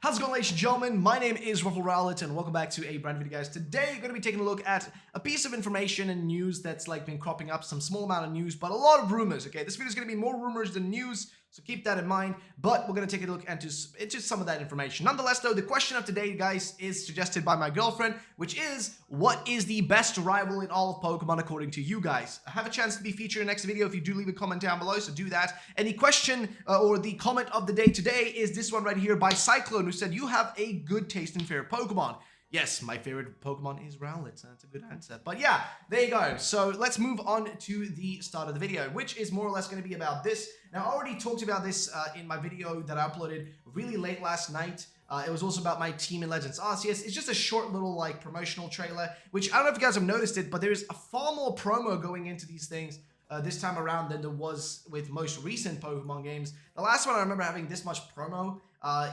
How's it going, ladies and gentlemen? My name is Ruffle Rowlett, and welcome back to a brand new video, guys. Today, we're going to be taking a look at a piece of information and news that's been cropping up, some small amount of news, but a lot of rumors, okay? This video is going to be more rumors than news, so keep that in mind, but we're going to take a look into some of that information. Nonetheless, though, the question of today, guys, is suggested by my girlfriend, which is, what is the best rival in all of Pokemon according to you guys? I have a chance to be featured in the next video if you do leave a comment down below, so do that. And the question, or the comment of the day today is this one right here by Cyclone, who said, you have a good taste in favorite Pokemon. Yes, my favorite Pokemon is Rowlet, so that's a good answer. But yeah, there you go. So let's move on to the start of the video, which is more or less going to be about this. Now, I already talked about this in my video that I uploaded really late last night. It was also about my team in Legends Arceus. It's just a short little promotional trailer, which I don't know if you guys have noticed it, but there's a far more promo going into these things this time around than there was with most recent Pokemon games. The last one I remember having this much promo,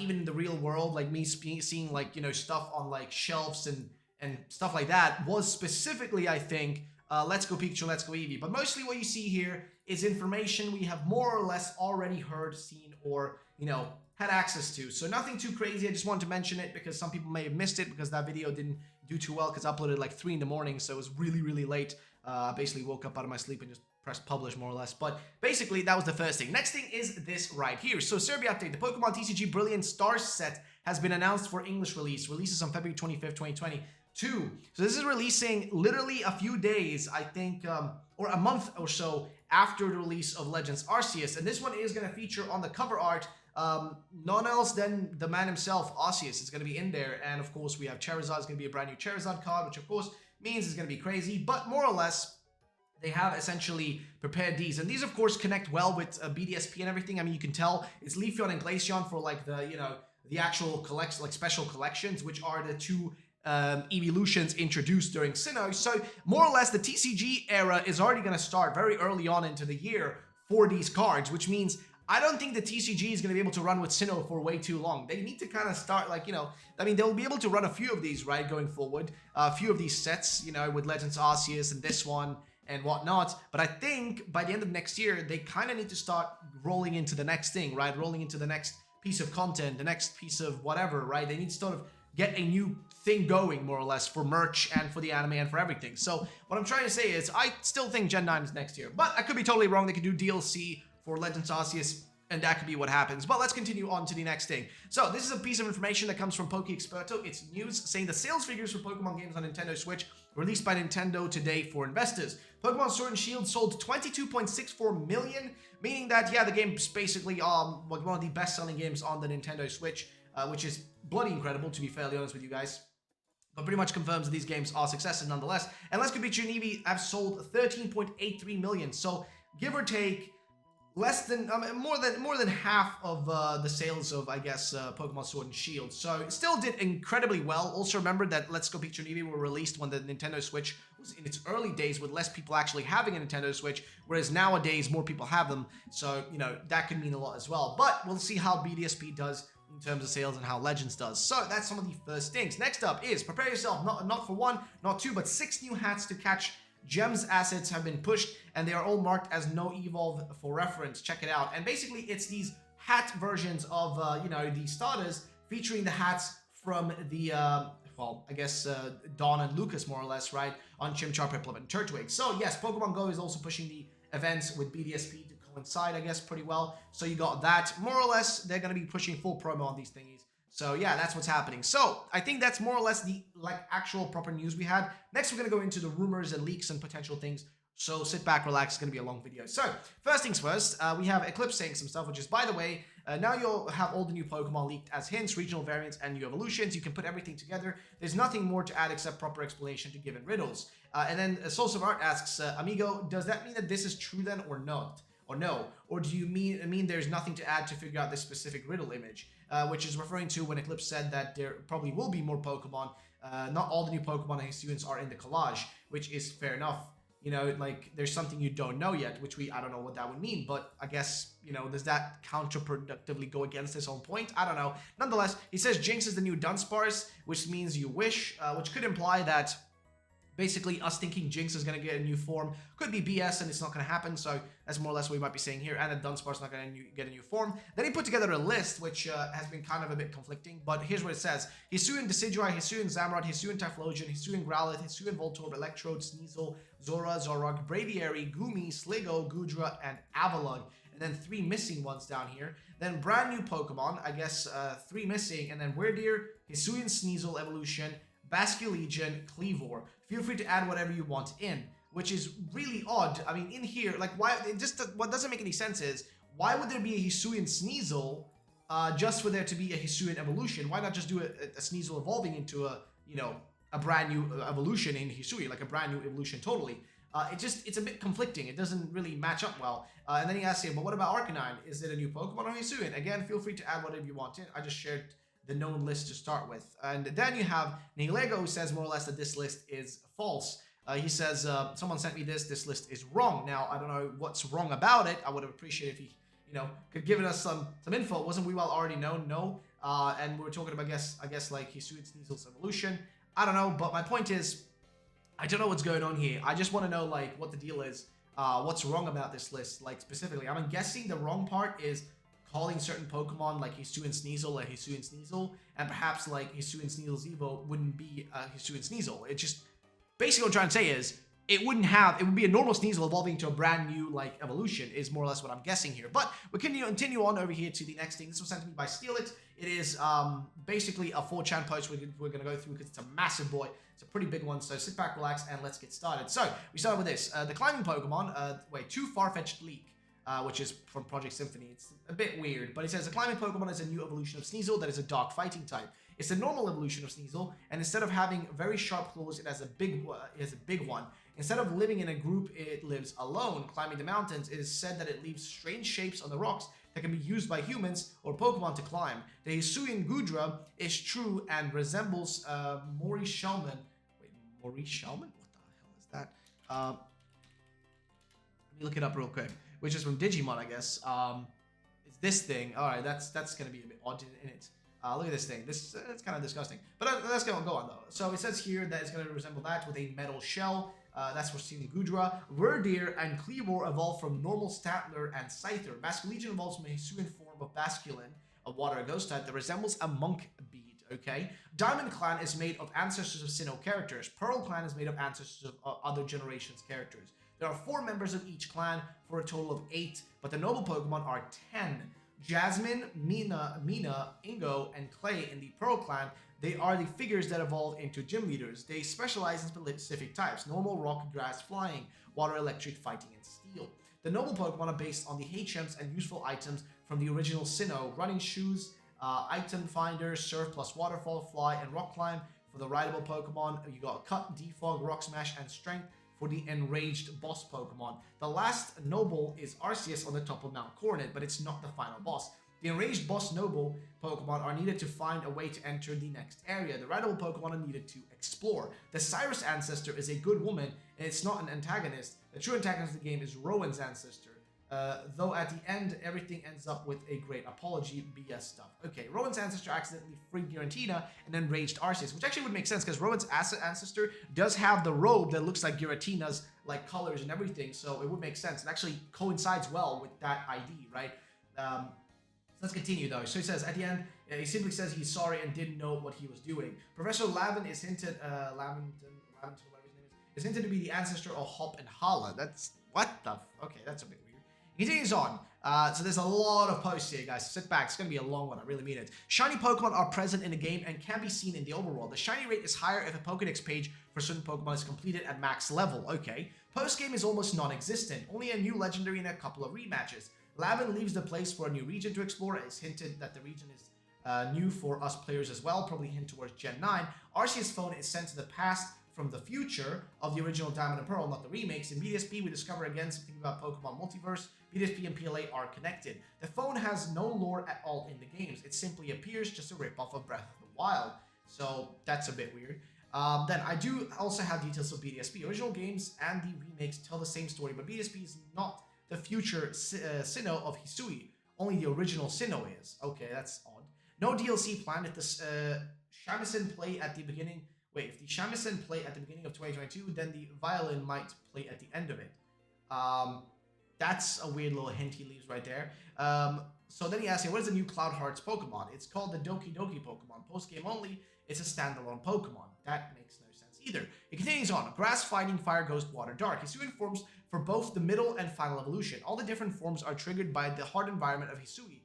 even in the real world, like me seeing stuff on shelves and stuff like that, was specifically, I think, Let's Go Pikachu, Let's Go Eevee. But mostly what you see here is information we have more or less already heard, seen, or had access to. So nothing too crazy. I just wanted to mention it because some people may have missed it because that video didn't do too well because I uploaded like 3 in the morning, so it was really late. I basically woke up out of my sleep and just pressed publish more or less. But basically that was the first thing. Next thing is this right here. So Serbia update, the Pokemon TCG Brilliant Stars set has been announced for English release. Releases on February 25th, 2022. So this is releasing literally a few days, I think, or a month or so after the release of Legends Arceus. And this one is going to feature on the cover art none else than the man himself, Arceus. It's going to be in there. And of course we have Charizard. It's going to be a brand new Charizard card, which of course means it's going to be crazy. But more or less, they have essentially prepared these, and these of course connect well with BDSP and everything. I mean, you can tell it's Leafeon and Glaceon for the actual special collections, which are the two evolutions introduced during Sinnoh. So more or less the TCG era is already going to start very early on into the year for these cards, which means I don't think the TCG is going to be able to run with Sinnoh for way too long. They need to kind of start I mean, they'll be able to run a few of these, right, going forward. A few of these sets, with Legends Arceus and this one and whatnot. But I think by the end of next year, they kind of need to start rolling into the next thing, right? Rolling into the next piece of content, the next piece of whatever, right? They need to sort of get a new thing going, more or less, for merch and for the anime and for everything. So what I'm trying to say is I still think Gen 9 is next year, but I could be totally wrong. They could do DLC for Legends Arceus, and that could be what happens. But let's continue on to the next thing. So this is a piece of information that comes from PokeExperto. It's news saying the sales figures for Pokemon games on Nintendo Switch released by Nintendo today for investors. Pokemon Sword and Shield sold 22.64 million, meaning that, yeah, the game's basically one of the best-selling games on the Nintendo Switch, which is bloody incredible, to be fairly honest with you guys. But pretty much confirms that these games are successes nonetheless. And Let's Go Pikachu and Eevee have sold 13.83 million. So give or take, less than more than half of the sales of, I guess, Pokemon Sword and Shield. So it still did incredibly well. Also remember that Let's Go Pikachu and Eevee were released when the Nintendo Switch was in its early days, with less people actually having a Nintendo Switch, whereas nowadays more people have them. So that could mean a lot as well. But we'll see how BDSP does in terms of sales and how Legends does. So that's some of the first things. Next up is prepare yourself, not for 1, not 2, but 6 new hats to catch Gems assets have been pushed, and they are all marked as no evolve for reference. Check it out. And basically it's these hat versions of the starters, featuring the hats from the well, I guess Dawn and Lucas, more or less, right, on Chimchar, Piplup, and Turtwig. So yes, Pokemon Go is also pushing the events with BDSP to coincide, I guess, pretty well. So you got that. More or less, they're going to be pushing full promo on these thingies. So yeah, that's what's happening. So I think that's more or less the actual proper news we had. Next, we're going to go into the rumors and leaks and potential things. So sit back, relax. It's going to be a long video. So first things first, we have Eclipse saying some stuff, which is, by the way, now you'll have all the new Pokemon leaked as hints, regional variants, and new evolutions. You can put everything together. There's nothing more to add except proper explanation to give in riddles. And then Source of Art asks, Amigo, does that mean that this is true then or not? Or no? Or do you mean there's nothing to add to figure out this specific riddle image? Which is referring to when Eclipse said that there probably will be more Pokemon. Not all the new Pokemon and students are in the collage, which is fair enough. There's something you don't know yet, which I don't know what that would mean, but I guess, does that counterproductively go against his own point? I don't know. Nonetheless, he says Jinx is the new Dunsparce, which means you wish, which could imply that Basically, us thinking Jinx is going to get a new form could be BS and it's not going to happen. So that's more or less what we might be saying here. And that Dunsparce's not going to get a new form. Then he put together a list, which has been kind of a bit conflicting. But here's what it says. Hisuian Decidueye, Hisuian Zamrod, Hisuian Typhlosion, Hisuian Growlithe, Hisuian Voltorb, Electrode, Sneasel, Zora, Zorog, Braviary, Goomy, Sligo, Goodra, and Avalugg. And then 3 missing ones down here. Then brand new Pokemon, I guess 3 missing. And then Weirdeer, Hisuian Sneasel Evolution, Basculegion, Cleavor. Feel free to add whatever you want in, which is really odd. I mean, in here, like, why? What doesn't make any sense is, why would there be a Hisuian Sneasel just for there to be a Hisuian evolution? Why not just do a Sneasel evolving into a, you know, a brand new evolution in Hisui, like a brand new evolution totally? It's a bit conflicting. It doesn't really match up well. And then he asks him, but what about Arcanine? Is it a new Pokemon or Hisuian? Again, feel free to add whatever you want in. I just shared the known list to start with. And then you have Nihilego, who says more or less that this list is false. He says, someone sent me this list is wrong. Now, I don't know what's wrong about it. I would have appreciated if he, you know, could give us some info. Wasn't Weavile already known? No. And we were talking about, I guess like Hisuian Sneasel's evolution. I don't know, but my point is, I don't know what's going on here. I just want to know, like, what the deal is. What's wrong about this list, like, specifically. I'm guessing the wrong part is calling certain Pokemon like Hisuian Sneasel a Hisuian Sneasel, and perhaps like Hisuian Sneasel's Evo wouldn't be a Hisuian Sneasel. It just, basically what I'm trying to say is, it would be a normal Sneasel evolving to a brand new like evolution, is more or less what I'm guessing here. But we can continue on over here to the next thing. This was sent to me by Steal It. It is basically a 4chan post we're going to go through because it's a massive boy. It's a pretty big one, so sit back, relax, and let's get started. So, we start with this. The climbing Pokemon, Too Far-Fetched Leak. Which is from Project Symphony. It's a bit weird, but it says the climbing Pokemon is a new evolution of Sneasel that is a dark fighting type. It's a normal evolution of Sneasel, and instead of having very sharp claws, it has a big one. Instead of living in a group, it lives alone, climbing the mountains. It is said that it leaves strange shapes on the rocks that can be used by humans or Pokemon to climb. The Hisuian Goodra is true and resembles Maurice Shellman. Wait, Maurice Shellman? What the hell is that? Let me look it up real quick. Which is from Digimon, I guess. It's this thing. All right, that's going to be a bit odd in it. Look at this thing. It's kind of disgusting. But let's go on, though. So it says here that it's going to resemble that with a metal shell. That's for Hisuian Goodra. Weirdeer and Cleavor evolve from normal Statler and Scyther. Basculegion evolves from a Hisuian form of Basculin, a water ghost type that resembles a monk bead, okay? Diamond Clan is made of ancestors of Sinnoh characters. Pearl Clan is made of ancestors of other generations' characters. There are 4 members of each clan for a total of 8, but the noble Pokemon are 10. Jasmine, Mina, Ingo, and Clay in the Pearl clan, they are the figures that evolve into gym leaders. They specialize in specific types: normal, rock, grass, flying, water, electric, fighting, and steel. The noble Pokemon are based on the HMs and useful items from the original Sinnoh: running shoes, item finder, surf plus waterfall, fly, and rock climb. For the rideable Pokemon, you got Cut, Defog, Rock Smash, and Strength. For the enraged boss Pokemon, the last noble is Arceus on the top of Mount Coronet, but it's not the final boss. The enraged boss noble Pokemon are needed to find a way to enter the next area. The rideable Pokemon are needed to explore. The Cyrus ancestor is a good woman, and it's not an antagonist. The true antagonist of the game is Rowan's ancestor. Though at the end, everything ends up with a great apology, BS stuff. Okay, Rowan's ancestor accidentally freed Giratina and then raged Arceus, which actually would make sense because Rowan's ancestor does have the robe that looks like Giratina's like colors and everything, so it would make sense. It actually coincides well with that ID, right? Let's continue though. So he says at the end, he simply says he's sorry and didn't know what he was doing. Professor Lavin is hinted, whatever his name is hinted to be the ancestor of Hop and Hala. That's okay, that's a bit weird. He continues on. So there's a lot of posts here, guys. Sit back. It's going to be a long one. I really mean it. Shiny Pokemon are present in the game and can be seen in the overworld. The shiny rate is higher if a Pokédex page for certain Pokemon is completed at max level. Okay. Post-game is almost non-existent. Only a new legendary and a couple of rematches. Lavin leaves the place for a new region to explore. It's hinted that the region is new for us players as well. Probably hint towards Gen 9. Arceus' phone is sent to the past from the future of the original Diamond and Pearl, not the remakes. In BDSP, we discover again something about Pokemon Multiverse. BDSP and PLA are connected. The phone has no lore at all in the games. It simply appears just a ripoff of Breath of the Wild. So that's a bit weird. Then I do also have details of BDSP. Original games and the remakes tell the same story, but BDSP is not the future Sinnoh of Hisui. Only the original Sinnoh is. Okay, that's odd. No DLC planned if the Shamisen play at the beginning Wait, if the shamisen play at the beginning of 2022, then the violin might play at the end of it. That's a weird little hint he leaves right there. So then he asks me, what is the new Cloud Hearts Pokemon? It's called the Doki Doki Pokemon. Post-game only, it's a standalone Pokemon. That makes no sense either. It continues on. Grass, Fighting, Fire, Ghost, Water, Dark. Hisui forms for both the middle and final evolution. All the different forms are triggered by the hard environment of Hisui.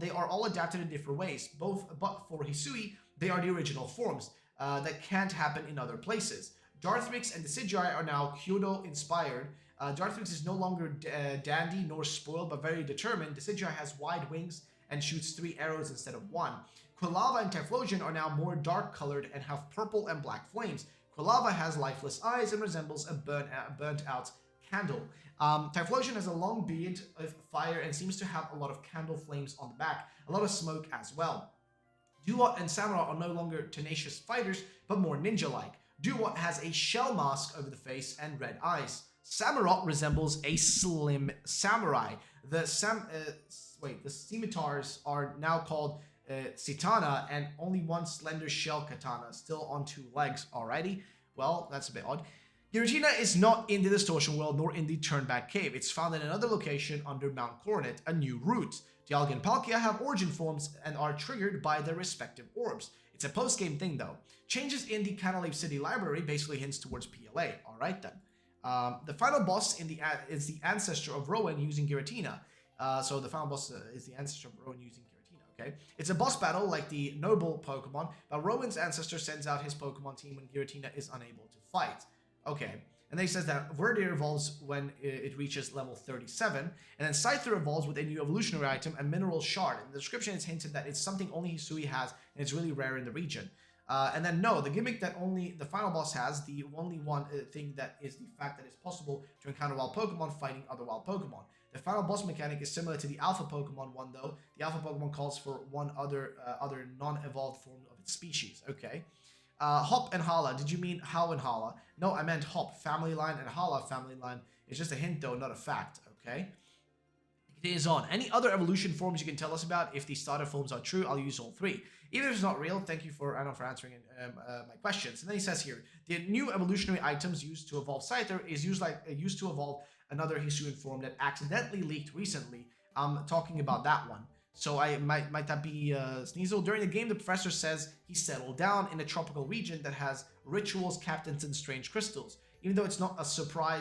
They are all adapted in different ways. But for Hisui, they are the original forms that can't happen in other places. Darthrix and Decidueye are now Kyoto inspired. Darthrix is no longer dandy nor spoiled, but very determined. Decidueye has wide wings and shoots 3 arrows instead of 1. Quilava and Typhlosion are now more dark colored and have purple and black flames. Quilava has lifeless eyes and resembles a burnt out candle. Typhlosion has a long beard of fire and seems to have a lot of candle flames on the back, a lot of smoke as well. Duot and Samurott are no longer tenacious fighters, but more ninja-like. Duot has a shell mask over the face and red eyes. Samurott resembles a slim samurai. The scimitars are now called Sitana, and only one slender shell katana, still on 2 legs. Alrighty, well, that's a bit odd. Giratina is not in the Distortion World nor in the Turnback Cave. It's found in another location under Mount Coronet, a new route. Dialga and Palkia have origin forms and are triggered by their respective orbs. It's a post-game thing though. Changes in the Canalave City Library basically hints towards PLA. Alright then. The final boss is the ancestor of Rowan using Giratina. So the final boss is the ancestor of Rowan using Giratina, okay? It's a boss battle like the noble Pokemon, but Rowan's ancestor sends out his Pokemon team when Giratina is unable to fight. Okay, and then he says that Verdier evolves when it reaches level 37, and then Scyther evolves with a new evolutionary item, a mineral shard. In the description, it's hinted that it's something only Hisui has, and it's really rare in the region. And then no, the gimmick that only the final boss has, the only one thing that is the fact that it's possible to encounter wild Pokemon fighting other wild Pokemon. The final boss mechanic is similar to the Alpha Pokemon one though. The Alpha Pokemon calls for one other non-evolved form of its species. Okay. Hop and Hala. Did you mean How and Hala? No, I meant Hop, family line, and Hala, family line. It's just a hint, though, not a fact, okay? It is on. Any other evolution forms you can tell us about? If the starter forms are true, I'll use all 3. Even if it's not real, thank you for answering my questions. And then he says here, the new evolutionary items used to evolve Scyther is used to evolve another Hisuian form that accidentally leaked recently. I'm talking about that one. So might that be Sneasel? During the game, the professor says he settled down in a tropical region that has rituals, captains, and strange crystals. Even though it's not a surprise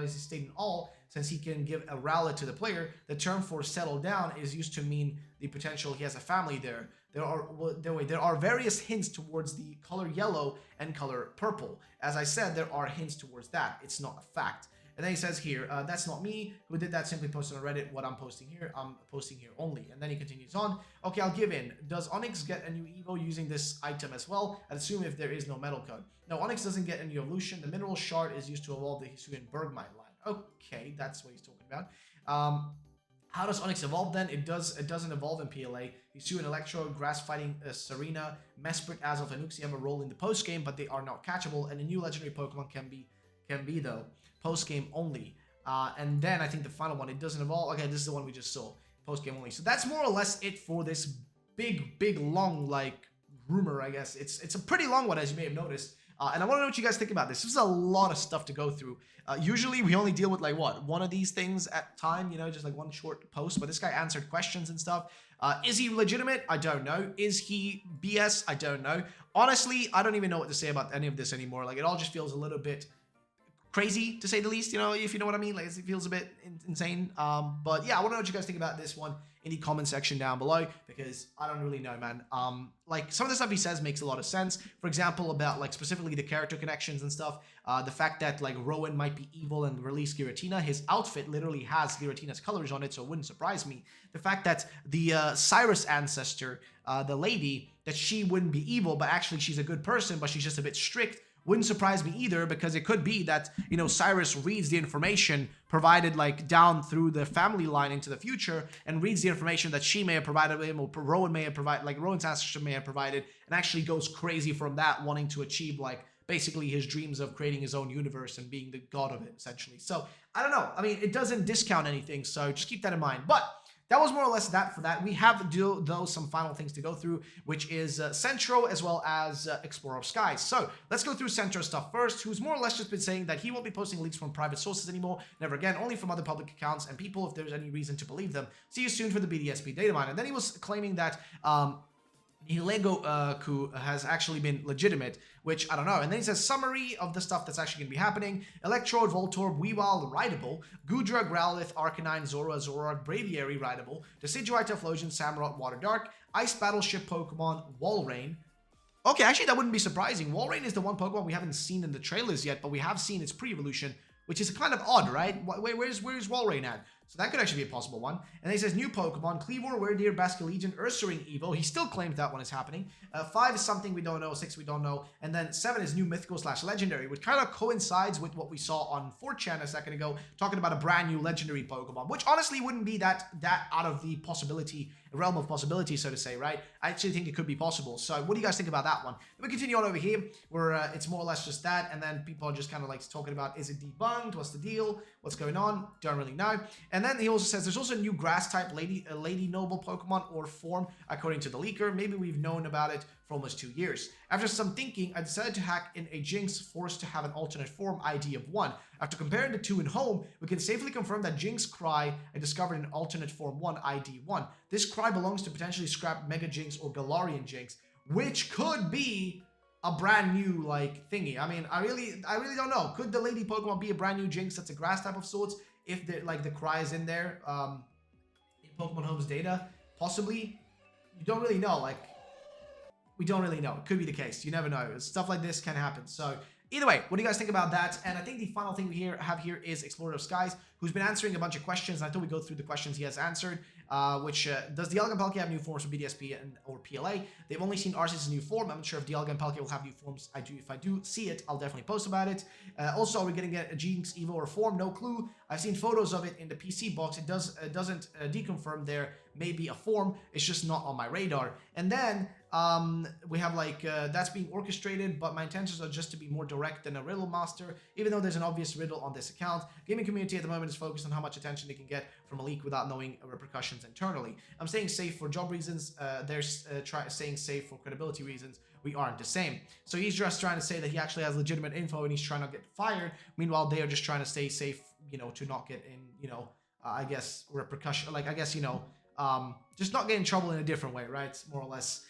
state in all, since he can give a rally to the player, the term for settle down is used to mean the potential he has a family there. There are various hints towards the color yellow and color purple. As I said, there are hints towards that. It's not a fact. And then he says here, that's not me who did that, simply posted on Reddit what I'm posting here. I'm posting here only. And then he continues on. Okay, I'll give in. Does Onyx get a new Evo using this item as well? I'd assume if there is no metal code. No, Onyx doesn't get a new evolution. The mineral shard is used to evolve the Hisuian Bergmite line. Okay, that's what he's talking about. How does Onyx evolve then? It doesn't evolve in PLA. Hisuian Electro, Grass Fighting Serena, Mesprit, Azelf, and Uxie have a role in the post game, but they are not catchable. And a new legendary Pokemon can be though. Post-game only. And then I think the final one, it doesn't evolve. Okay, this is the one we just saw. Post-game only. So that's more or less it for this big, long, like, rumor, I guess. It's a pretty long one, as you may have noticed. And I want to know what you guys think about this. This is a lot of stuff to go through. Usually, we only deal with, like, what? One of these things at a time, you know, just, like, one short post. But this guy answered questions and stuff. Is he legitimate? I don't know. Is he BS? I don't know. Honestly, I don't even know what to say about any of this anymore. Like, it all just feels a little bit crazy, to say the least, you know, if you know what I mean. Like, it feels a bit insane. But yeah, I want to know what you guys think about this one in the comment section down below, because I don't really know, man. Like, some of the stuff he says makes a lot of sense. For example, about, like, specifically the character connections and stuff. The fact that, like, Rowan might be evil and release Giratina. His outfit literally has Giratina's colors on it, so it wouldn't surprise me. The fact that the Cyrus ancestor, the lady, that she wouldn't be evil, but actually she's a good person, but she's just a bit strict, wouldn't surprise me either, because it could be that, you know, Cyrus reads the information provided, like, down through the family line into the future, and reads the information that she may have provided him, or Rowan may have provided, like, Rowan's ancestor may have provided, and actually goes crazy from that, wanting to achieve, like, basically his dreams of creating his own universe and being the god of it, essentially. So, I don't know. I mean, it doesn't discount anything, so just keep that in mind. But that was more or less that for that. We have, though, some final things to go through, which is Centro as well as Explorer of Skies. So let's go through Centro stuff first, who's more or less just been saying that he won't be posting leaks from private sources anymore, never again, only from other public accounts and people if there's any reason to believe them. See you soon for the BDSP data mine. And then he was claiming that Lego coup has actually been legitimate, which I don't know. And then he says summary of the stuff that's actually going to be happening: Electrode, Voltorb, Weavile, Rideable, Gudra, Growlithe, Arcanine, Zora, Zoroark, Braviary, Rideable, Decidueye, Typhlosion, Samurott, Water Dark, Ice Battleship Pokemon, Walrein. Okay, actually that wouldn't be surprising. Walrein is the one Pokemon we haven't seen in the trailers yet, but we have seen its pre-evolution, which is kind of odd, right? Where's Walrein at? So that could actually be a possible one. And then he says new Pokemon: Kleavor, Werdeer, Basculegion, Ursaring Evo. He still claims that one is happening. 5 is something we don't know, 6 we don't know. And then 7 is new Mythical / Legendary, which kind of coincides with what we saw on 4chan a second ago, talking about a brand new Legendary Pokemon, which honestly wouldn't be that out of the realm of possibility, so to say, right? I actually think it could be possible. So what do you guys think about that one? Then we continue on over here, where it's more or less just that, and then people are just kind of like talking about, is it debunked? What's the deal? What's going on? Don't really know. And then he also says there's also a new grass-type Lady Noble Pokemon or form, according to the leaker. Maybe we've known about it for almost 2 years. After some thinking, I decided to hack in a Jinx forced to have an alternate form ID of 1. After comparing the two in home, we can safely confirm that Jinx Cry I discovered an alternate form 1 ID 1. This Cry belongs to potentially scrap Mega Jinx or Galarian Jinx, which could be a brand new like thingy. I mean, I really don't know. Could the Lady Pokemon be a brand new Jinx that's a grass type of sorts if the Cry is in there in Pokemon Home's data? Possibly. You don't really know. Like, we don't really know. It could be the case. You never know. Stuff like this can happen. So either way, what do you guys think about that? And I think the final thing we have here is Explorer of Skies, who's been answering a bunch of questions. And I thought we'd go through the questions he has answered, which does Dialga and Palkia have new forms for BDSP or PLA? They've only seen Arceus' new form. I'm not sure if Dialga and Palkia will have new forms. If I do see it, I'll definitely post about it. Also, are we going to get a Jinx Evo or form? No clue. I've seen photos of it in the PC box. It doesn't deconfirm there may be a form. It's just not on my radar. And then we have like that's being orchestrated, but my intentions are just to be more direct than a riddle master, even though there's an obvious riddle on this account. Gaming community at the moment is focused on how much attention they can get from a leak without knowing repercussions internally. I'm staying safe for job reasons. They're staying safe for credibility reasons. We aren't the same. So he's just trying to say that he actually has legitimate info and he's trying to get fired. Meanwhile, they are just trying to stay safe, you know, to not get in, you know, I guess repercussion, like I guess, you know, just not get in trouble in a different way, right? More or less.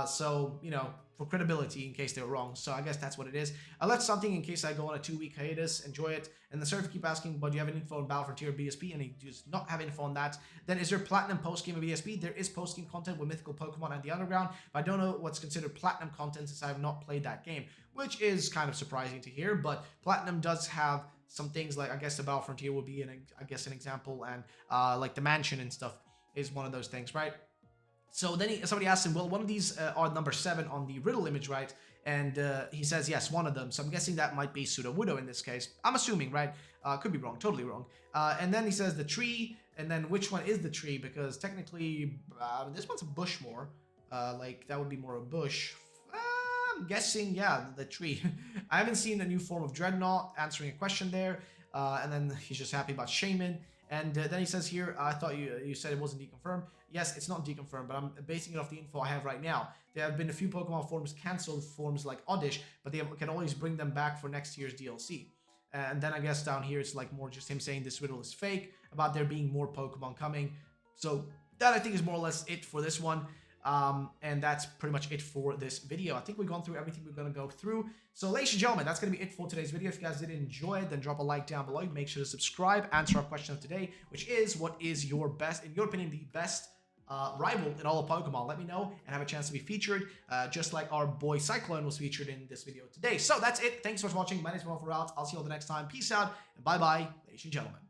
So, you know, for credibility in case they were wrong. So I guess that's what it is. I left something in case I go on a 2-week hiatus. Enjoy it. And the server keep asking, but do you have any info on Battle Frontier BSP? And he does not have info on that. Then is there Platinum post-game of BSP? There is post-game content with Mythical Pokemon and the Underground. But I don't know what's considered Platinum content since I have not played that game, which is kind of surprising to hear. But Platinum does have some things like, I guess the Battle Frontier will be, an example. And like the mansion and stuff is one of those things, right? So then somebody asked him, well, one of these are number 7 on the riddle image, right? And he says, yes, one of them. So I'm guessing that might be Sudowoodo in this case. I'm assuming, right? Could be wrong, totally wrong. And then he says the tree, and then which one is the tree? Because technically, this one's a bush more. Like, that would be more a bush. I'm guessing, yeah, the tree. I haven't seen a new form of Dreadnought answering a question there. And then he's just happy about Shaman. And then he says here, I thought you said it wasn't deconfirmed. Yes, it's not deconfirmed, but I'm basing it off the info I have right now. There have been a few Pokemon forms cancelled, forms like Oddish, but they can always bring them back for next year's DLC. And then I guess down here, it's like more just him saying this riddle is fake, about there being more Pokemon coming. So that I think is more or less it for this one. And that's pretty much it for this video. I think we've gone through everything we're going to go through. So ladies and gentlemen, that's going to be it for today's video. If you guys did enjoy it, then drop a like down below. Make sure to subscribe, answer our question of today, which is, what is your best, in your opinion, the best rival in all of Pokemon? Let me know and have a chance to be featured, just like our boy Cyclone was featured in this video today. So that's it. Thanks so much for watching. My name is Riddles. I'll see you all the next time. Peace out and bye-bye, ladies and gentlemen.